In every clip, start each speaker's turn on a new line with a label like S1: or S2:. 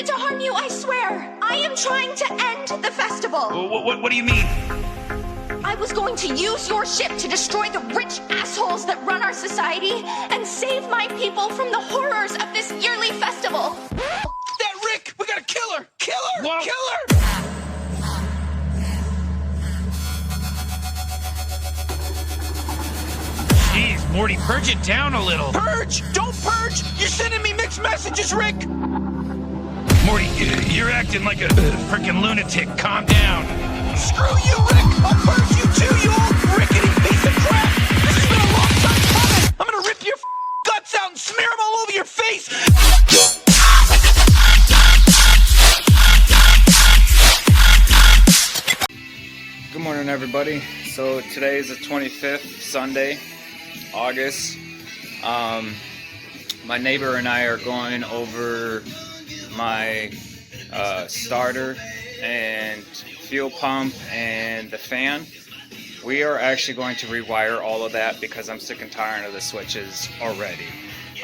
S1: intended to harm you, I swear. I am trying to end the festival.
S2: What do you mean?
S1: I was going to use your ship to destroy the rich assholes that run our society and save my people from the horrors of this yearly festival.
S2: That Rick! We gotta kill her! Kill her!
S3: Whoa.
S2: Kill her!
S3: Jeez, Morty, purge it down a little.
S2: Purge! Don't purge! You're sending me mixed messages, Rick!
S3: Morty, you're acting like a freaking lunatic. Calm down.
S2: Screw you, Rick! I'll purge you too, you old rickety piece of crap! This has been a long time coming! I'm gonna rip your guts out and smear them all over your face!
S4: Good morning, everybody. So today is the 25th, Sunday, August. My neighbor and I are going over my starter and fuel pump and the fan. We are actually going to rewire all of that because I'm sick and tired of the switches already.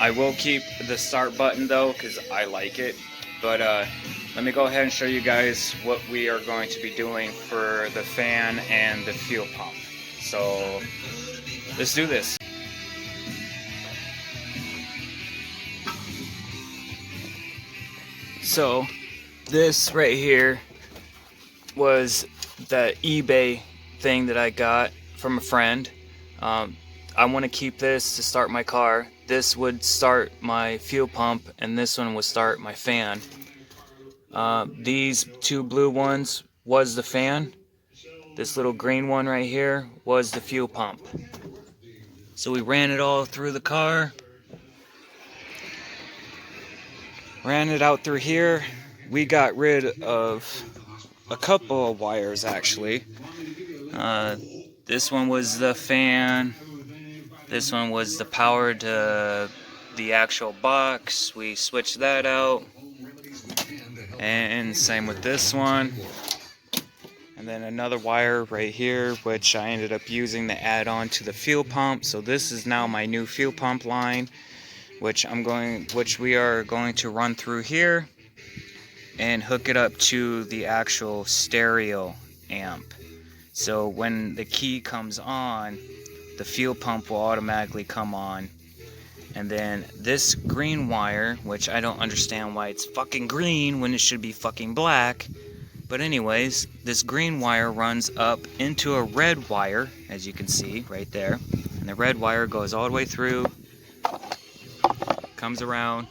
S4: I will keep the start button though because I like it, but let me go ahead and show you guys what we are going to be doing for the fan and the fuel pump. So let's do this. So this right here was the eBay thing that I got from a friend. I want to keep this to start my car. This would start my fuel pump and this one would start my fan. These two blue ones was the fan. This little green one right here was the fuel pump. So we ran it all through the car. Ran it out through here. We got rid of a couple of wires actually. This one was the fan. This one was the power to the actual box. We switched that out. And same with this one. And then another wire right here, which I ended up using to add on to the fuel pump. So this is now my new fuel pump line, which we are going to run through here and hook it up to the actual stereo amp. So when the key comes on, the fuel pump will automatically come on. And then this green wire, which I don't understand why it's fucking green when it should be fucking black. But anyways, this green wire runs up into a red wire, as you can see right there. And the red wire goes all the way through, comes around,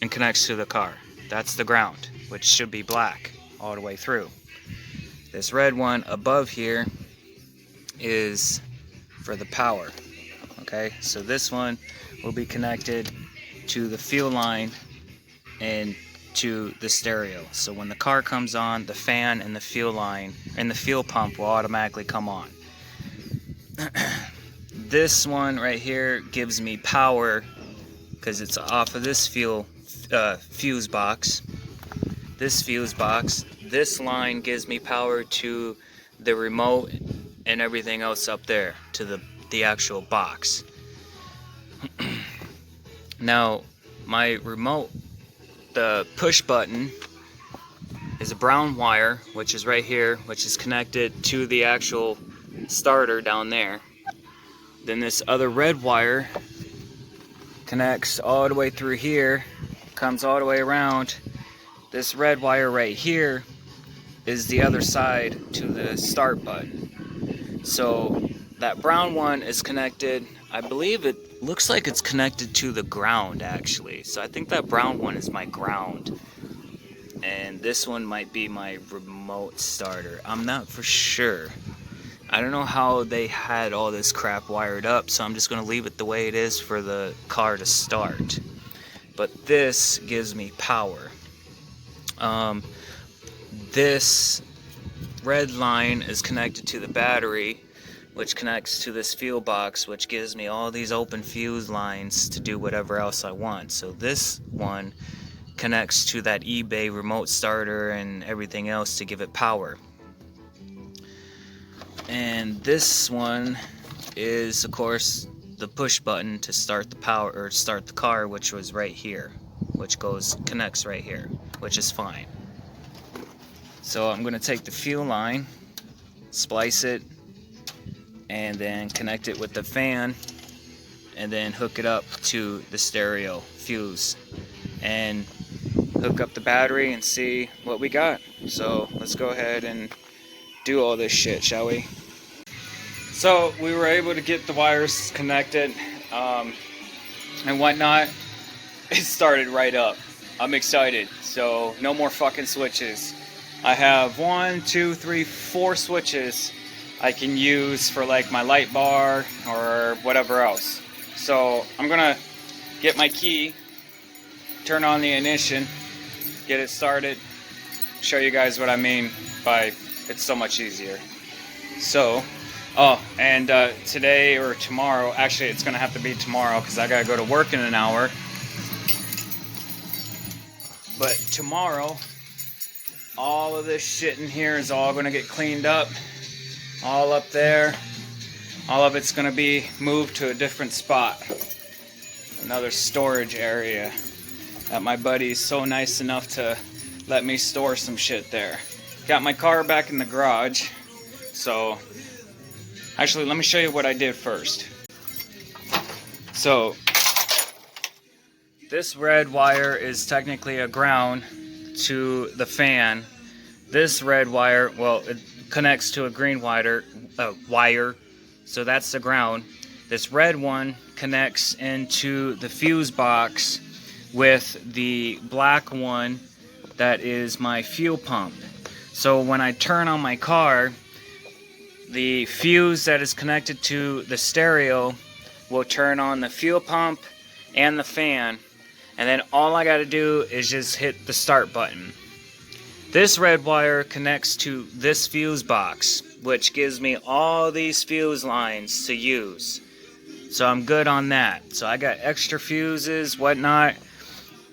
S4: and connects to the car. That's the ground, which should be black all the way through. This red one above here is for the power. Okay, so this one will be connected to the fuel line and to the stereo. So when the car comes on, the fan and the fuel line and the fuel pump will automatically come on. This one right here gives me power because it's off of this fuse box. This fuse box. This line gives me power to the remote and everything else up there, to the actual box. Now my remote, the push button, is a brown wire, which is right here, which is connected to the actual starter down there. Then this other red wire connects all the way through here, comes all the way around. This red wire right here is the other side to the start button. So that brown one is connected, I believe it looks like it's connected to the ground actually. So I think that brown one is my ground. And this one might be my remote starter. I'm not for sure. I don't know how they had all this crap wired up, so I'm just going to leave it the way it is for the car to start. But this gives me power. This red line is connected to the battery, which connects to this fuel box, which gives me all these open fuse lines to do whatever else I want. So this one connects to that eBay remote starter and everything else to give it power. And this one is, of course, the push button to start the power or start the car, which was right here. which connects right here, which is fine. So I'm gonna take the fuel line, splice it, and then connect it with the fan, and then hook it up to the stereo fuse, and hook up the battery and see what we got. So let's go ahead and do all this shit, shall we? So we were able to get the wires connected and whatnot. It started right up. I'm excited. So no more fucking switches. I have 1, 2, 3, 4 switches I can use for like my light bar or whatever else. So I'm gonna get my key, turn on the ignition, get it started, show you guys what I mean by it's so much easier. So, and today or tomorrow, actually it's gonna have to be tomorrow because I gotta go to work in an hour. But tomorrow, all of this shit in here is all gonna get cleaned up. All up there. All of it's gonna be moved to a different spot. Another storage area that my buddy's so nice enough to let me store some shit there. Got my car back in the garage. So, actually, let me show you what I did first. So, this red wire is technically a ground to the fan. This red wire, well, it connects to a green wire, so that's the ground. This red one connects into the fuse box with the black one that is my fuel pump. So when I turn on my car, the fuse that is connected to the stereo will turn on the fuel pump and the fan, and then all I gotta do is just hit the start button. This red wire connects to this fuse box, which gives me all these fuse lines to use. So I'm good on that. So I got extra fuses, whatnot.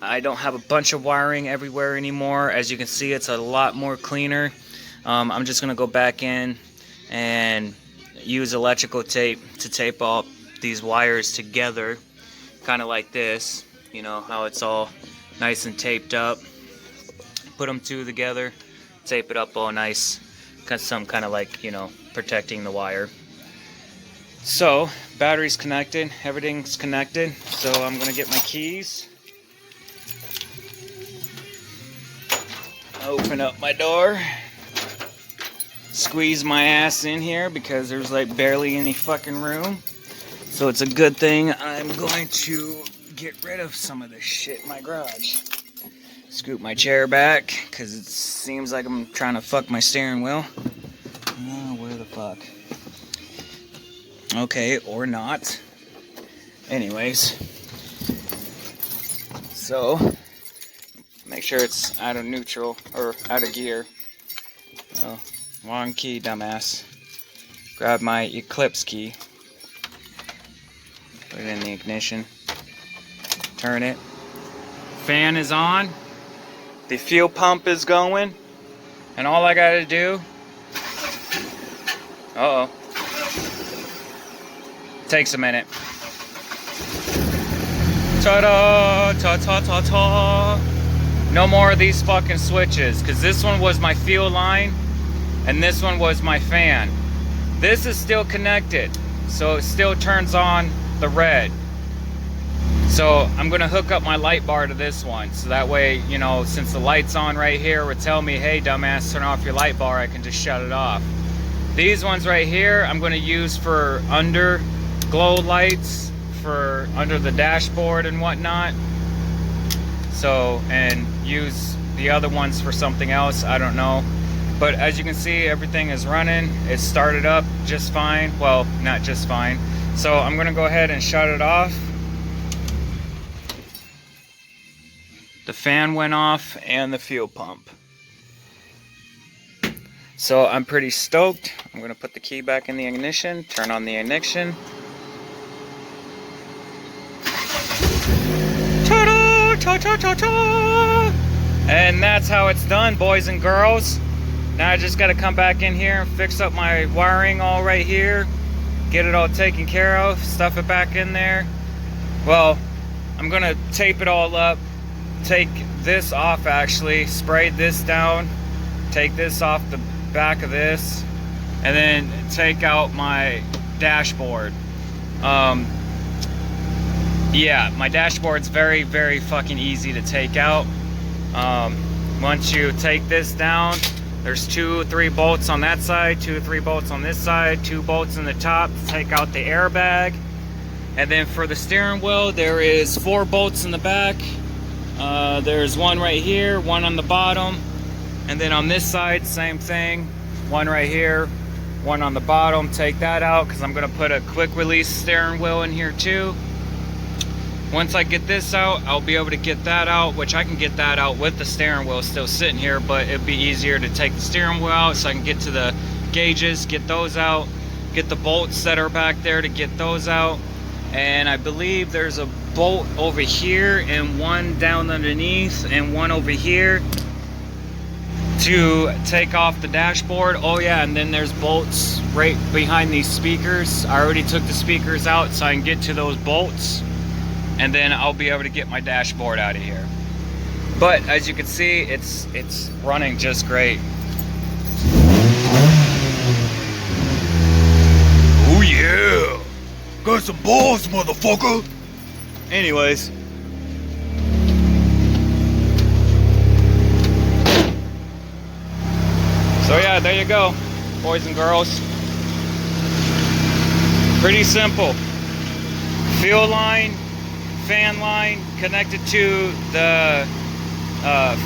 S4: I don't have a bunch of wiring everywhere anymore. As you can see, it's a lot more cleaner. I'm just gonna go back in and use electrical tape to tape all these wires together, kind of like this. You know how it's all nice and taped up. Put them two together, tape it up all nice, got some kind of like, you know, protecting the wire. So battery's connected, everything's connected. So I'm gonna get my keys, open up my door, squeeze my ass in here because there's like barely any fucking room. So it's a good thing I'm going to get rid of some of this shit in my garage. Scoot my chair back because it seems like I'm trying to fuck my steering wheel. Oh, where the fuck? Okay, or not. Anyways, so make sure it's out of neutral or out of gear. Oh, wrong key, dumbass. Grab my Eclipse key. Put it in the ignition. Turn it. Fan is on. The fuel pump is going. And all I gotta do... Uh-oh. Takes a minute. Ta-da! Ta-ta-ta-ta! No more of these fucking switches, because this one was my fuel line, and this one was my fan. This is still connected, so it still turns on the red. So I'm gonna hook up my light bar to this one, so that way, you know, since the light's on right here, it would tell me, hey dumbass, turn off your light bar, I can just shut it off. These ones right here, I'm gonna use for under glow lights, for under the dashboard and whatnot. So, and use the other ones for something else, I don't know. But as you can see, everything is running. It started up just fine. Well, not just fine. So I'm gonna go ahead and shut it off. The fan went off and the fuel pump. So I'm pretty stoked. I'm gonna put the key back in the ignition, turn on the ignition. Ta-da! Ta-ta-ta-ta! And that's how it's done, boys and girls. Now I just gotta come back in here and fix up my wiring all right here. Get it all taken care of, stuff it back in there. Well, I'm gonna tape it all up, take this off, actually spray this down, take this off the back of this, and then take out my dashboard. Yeah, my dashboard's very, very fucking easy to take out. Once you take this down, there's 2 or 3 bolts on that side, 2 or 3 bolts on this side, 2 bolts in the top to take out the airbag. And then for the steering wheel, there is 4 bolts in the back. There's 1 right here, 1 on the bottom, and then on this side, same thing, 1 right here, 1 on the bottom. Take that out because I'm gonna put a quick release steering wheel in here too. Once I get this out, I'll be able to get that out, which I can get that out with the steering wheel still sitting here, but it'd be easier to take the steering wheel out so I can get to the gauges, get those out, get the bolts that are back there to get those out. And I believe there's a bolt over here and 1 down underneath and 1 over here to take off the dashboard. Oh yeah, and then there's bolts right behind these speakers. I already took the speakers out so I can get to those bolts, and then I'll be able to get my dashboard out of here. But as you can see, it's running just great.
S3: Oh yeah! Got some balls, motherfucker!
S4: Anyways. So yeah, there you go, boys and girls. Pretty simple. Fuel line, fan line connected to the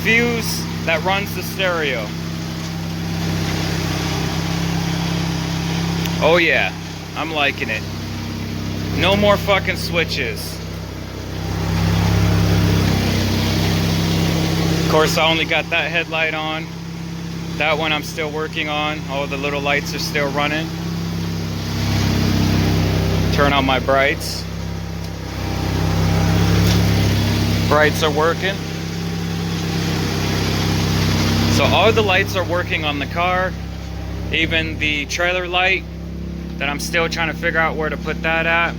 S4: fuse that runs the stereo. Oh yeah, I'm liking it. No more fucking switches. Of course, I only got that headlight on. That one I'm still working on. All the little lights are still running. Turn on my brights. Brights are working. So all the lights are working on the car. Even the trailer light that I'm still trying to figure out where to put that at.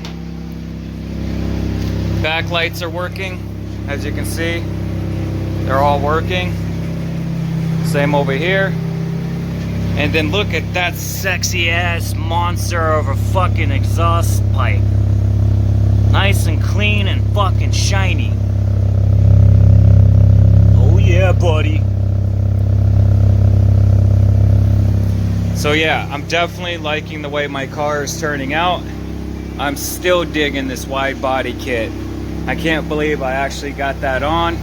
S4: Back lights are working, as you can see. They're all working. Same over here. And then look at that sexy ass monster of a fucking exhaust pipe. Nice and clean and fucking shiny. Oh yeah, buddy. So yeah, I'm definitely liking the way my car is turning out. I'm still digging this wide body kit. I can't believe I actually got that on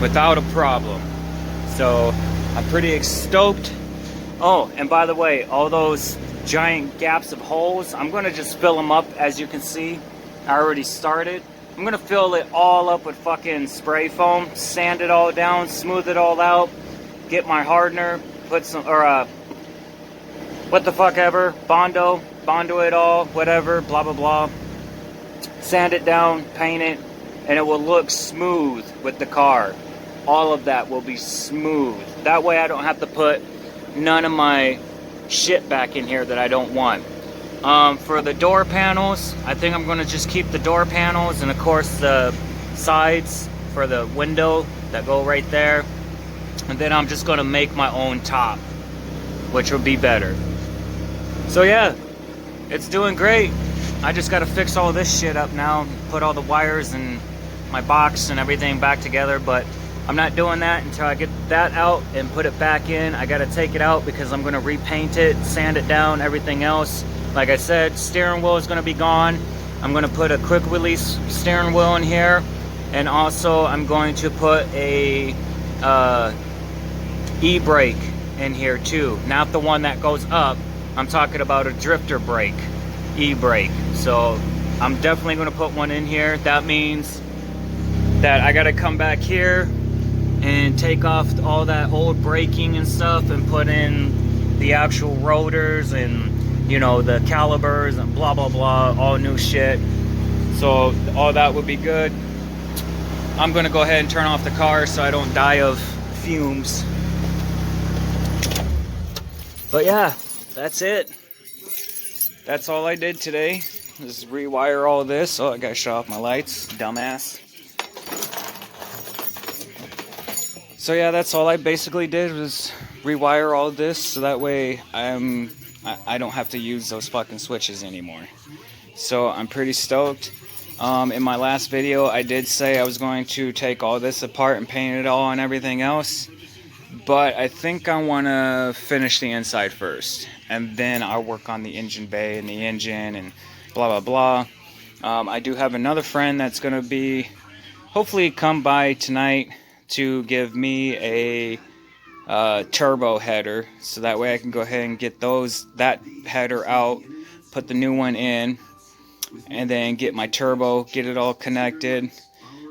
S4: without a problem. So I'm pretty stoked. Oh, and by the way, all those giant gaps of holes, I'm gonna just fill them up. As you can see, I already started. I'm gonna fill it all up with fucking spray foam, sand it all down, smooth it all out, get my hardener, put some, or what the fuck ever, Bondo it all, whatever, blah blah blah. Sand it down, paint it, and it will look smooth with the car. All of that will be smooth. That way I don't have to put none of my shit back in here that I don't want. For the door panels, I think I'm gonna just keep the door panels and of course the sides for the window that go right there. And then I'm just gonna make my own top, which will be better. So yeah, it's doing great. I just gotta fix all this shit up now, put all the wires and my box and everything back together, but I'm not doing that until I get that out and put it back in. I gotta take it out because I'm gonna repaint it, sand it down, everything else. Like I said, steering wheel is gonna be gone. I'm gonna put a quick release steering wheel in here, and also I'm going to put a e-brake in here too. Not the one that goes up. I'm talking about a drifter brake, e-brake. So I'm definitely gonna put one in here. That means that I gotta come back here and take off all that old braking and stuff and put in the actual rotors and, you know, the calipers and blah blah blah, all new shit. So all that would be good. I'm gonna go ahead and turn off the car so I don't die of fumes. But yeah, that's it. That's all I did today, is rewire all this. Oh, I gotta shut off my lights, dumbass. So yeah, that's all I basically did was rewire all this so that way I don't have to use those fucking switches anymore. So I'm pretty stoked. In my last video, I did say I was going to take all this apart and paint it all and everything else. But I think I want to finish the inside first. And then I'll work on the engine bay and the engine and blah, blah, blah. I do have another friend that's going to be hopefully come by tonight to give me a turbo header. So that way I can go ahead and get that header out, put the new one in, and then get my turbo, get it all connected,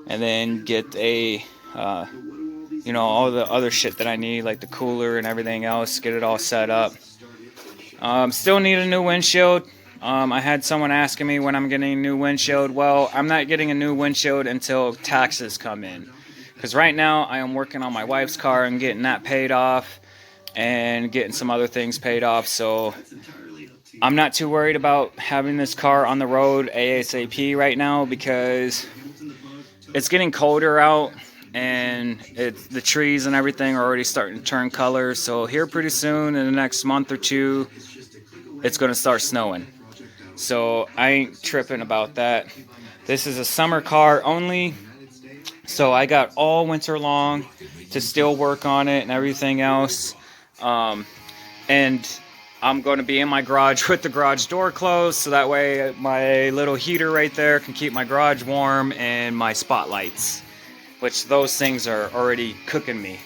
S4: and then get a you know, all the other shit that I need, like the cooler and everything else, get it all set up. Still need a new windshield. I had someone asking me when I'm getting a new windshield. Well, I'm not getting a new windshield until taxes come in, because right now I am working on my wife's car and getting that paid off and getting some other things paid off. So I'm not too worried about having this car on the road ASAP right now, because it's getting colder out and the trees and everything are already starting to turn color. So here pretty soon, in the next month or two, it's going to start snowing. So I ain't tripping about that. This is a summer car only, so I got all winter long to still work on it and everything else. And I'm going to be in my garage with the garage door closed, so that way my little heater right there can keep my garage warm, and my spotlights, which those things are already cooking me.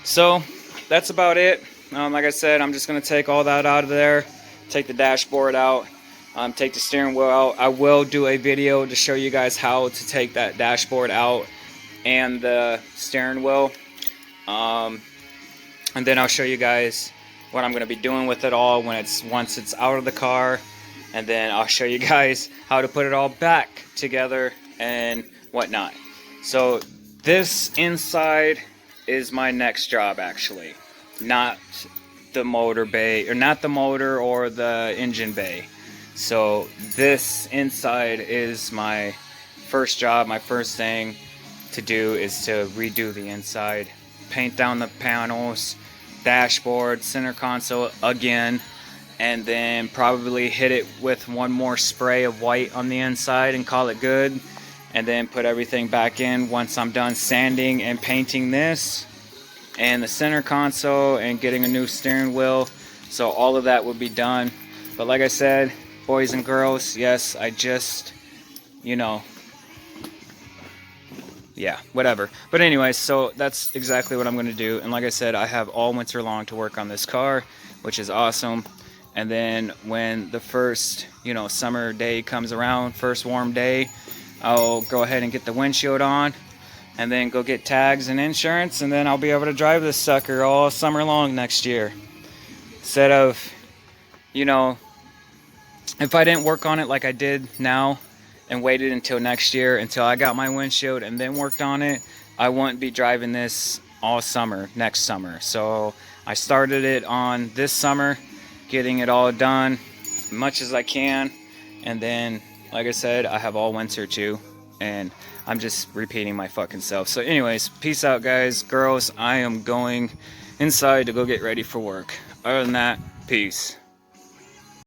S4: So that's about it. Like I said, I'm just going to take all that out of there, take the dashboard out, take the steering wheel out. I will do a video to show you guys how to take that dashboard out and the steering wheel. And then I'll show you guys what I'm going to be doing with it all once it's out of the car, and then I'll show you guys how to put it all back together and whatnot. So this inside is my next job, actually, not the motor bay, or not the motor or the engine bay. So this inside is my first job. My first thing to do is to redo the inside, paint down the panels, dashboard, center console again, and then probably hit it with one more spray of white on the inside and call it good, and then put everything back in once I'm done sanding and painting this and the center console and getting a new steering wheel. So all of that will be done. But like I said, boys and girls, yes, I just, you know, yeah, whatever. But anyways, so that's exactly what I'm going to do. And like I said, I have all winter long to work on this car, which is awesome. And then when the first, you know, summer day comes around, first warm day, I'll go ahead and get the windshield on, and then go get tags and insurance, and then I'll be able to drive this sucker all summer long next year. Instead of, you know, if I didn't work on it like I did now and waited until next year until I got my windshield and then worked on it, I wouldn't be driving this all summer next summer. So I started it on this summer, getting it all done as much as I can, and then like I said, I have all winter too, and I'm just repeating my fucking self. So anyways, peace out guys, girls. I am going inside to go get ready for work. Other than that, peace.